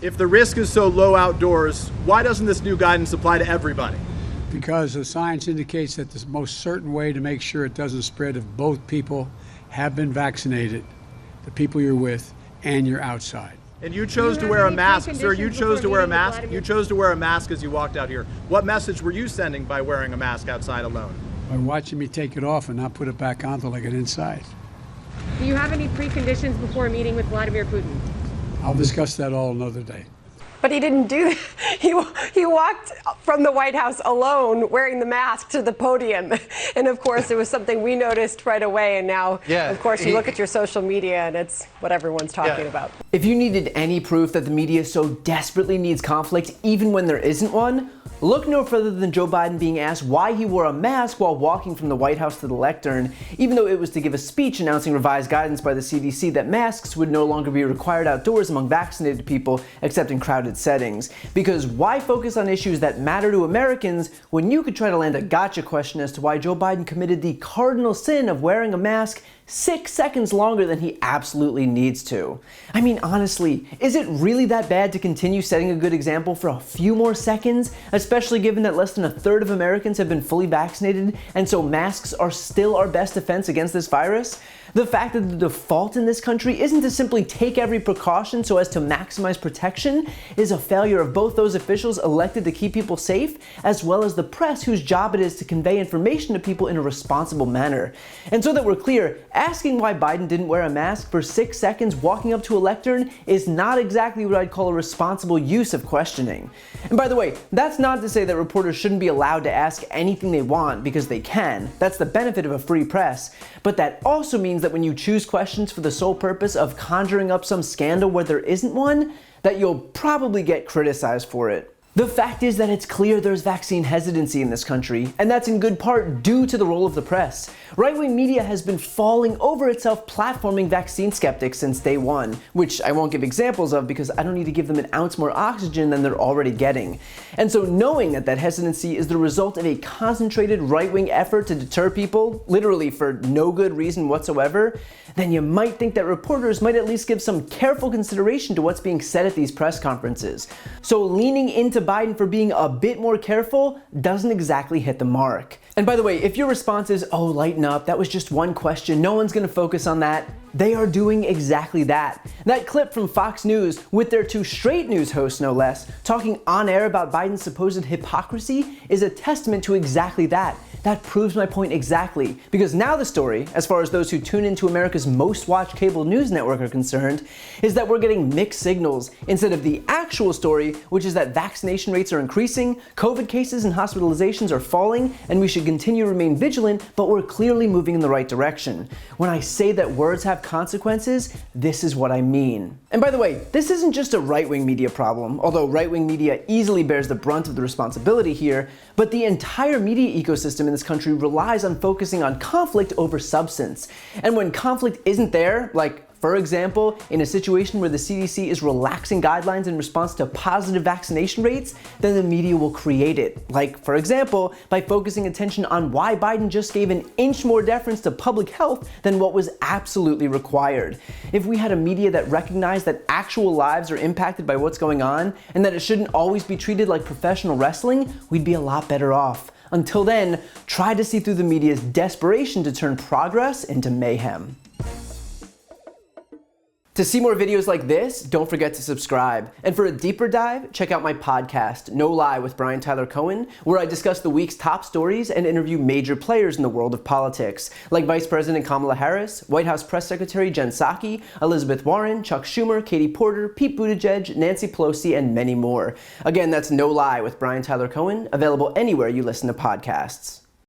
If the risk is so low outdoors, why doesn't this new guidance apply to everybody? Because the science indicates that the most certain way to make sure it doesn't spread if both people have been vaccinated, the people you're with, and you're outside. And you chose to wear a mask, sir. You chose to wear a mask. You chose to wear a mask as you walked out here. What message were you sending by wearing a mask outside alone? By watching me take it off and not put it back on till I get inside. Do you have any preconditions before a meeting with Vladimir Putin? I'll discuss that all another day. But he didn't do that. He walked from the White House alone wearing the mask to the podium. And of course, it was something we noticed right away. And now, of course, you look at your social media and it's what everyone's talking about. If you needed any proof that the media so desperately needs conflict, even when there isn't one, look no further than Joe Biden being asked why he wore a mask while walking from the White House to the lectern, even though it was to give a speech announcing revised guidance by the CDC that masks would no longer be required outdoors among vaccinated people except in crowded settings. Because why focus on issues that matter to Americans when you could try to land a gotcha question as to why Joe Biden committed the cardinal sin of wearing a mask 6 seconds longer than he absolutely needs to? I mean, honestly, is it really that bad to continue setting a good example for a few more seconds, especially given that less than a third of Americans have been fully vaccinated, and so masks are still our best defense against this virus? The fact that the default in this country isn't to simply take every precaution so as to maximize protection is a failure of both those officials elected to keep people safe, as well as the press whose job it is to convey information to people in a responsible manner. And so that we're clear, asking why Biden didn't wear a mask for 6 seconds walking up to a lectern is not exactly what I'd call a responsible use of questioning. And by the way, that's not to say that reporters shouldn't be allowed to ask anything they want, because they can. That's the benefit of a free press. But that also means that when you choose questions for the sole purpose of conjuring up some scandal where there isn't one, that you'll probably get criticized for it. The fact is that it's clear there's vaccine hesitancy in this country, and that's in good part due to the role of the press. Right-wing media has been falling over itself platforming vaccine skeptics since day one, which I won't give examples of because I don't need to give them an ounce more oxygen than they're already getting. And so knowing that that hesitancy is the result of a concentrated right-wing effort to deter people, literally for no good reason whatsoever, then you might think that reporters might at least give some careful consideration to what's being said at these press conferences. So leaning into Biden for being a bit more careful doesn't exactly hit the mark. And by the way, if your response is, oh, lighten up, that was just one question, no one's gonna focus on that, they are doing exactly that. That clip from Fox News, with their two straight news hosts no less, talking on air about Biden's supposed hypocrisy, is a testament to exactly that. That proves my point exactly, because now the story, as far as those who tune into America's most watched cable news network are concerned, is that we're getting mixed signals instead of the actual story, which is that vaccination rates are increasing, COVID cases and hospitalizations are falling, and we should continue to remain vigilant, but we're clearly moving in the right direction. When I say that words have consequences, this is what I mean. And by the way, this isn't just a right-wing media problem, although right-wing media easily bears the brunt of the responsibility here, but the entire media ecosystem in this country relies on focusing on conflict over substance. And when conflict isn't there, like for example, in a situation where the CDC is relaxing guidelines in response to positive vaccination rates, then the media will create it. Like, for example, by focusing attention on why Biden just gave an inch more deference to public health than what was absolutely required. If we had a media that recognized that actual lives are impacted by what's going on, and that it shouldn't always be treated like professional wrestling, we'd be a lot better off. Until then, try to see through the media's desperation to turn progress into mayhem. To see more videos like this, don't forget to subscribe. And for a deeper dive, check out my podcast, No Lie with Brian Tyler Cohen, where I discuss the week's top stories and interview major players in the world of politics, like Vice President Kamala Harris, White House Press Secretary Jen Psaki, Elizabeth Warren, Chuck Schumer, Katie Porter, Pete Buttigieg, Nancy Pelosi, and many more. Again, that's No Lie with Brian Tyler Cohen, available anywhere you listen to podcasts.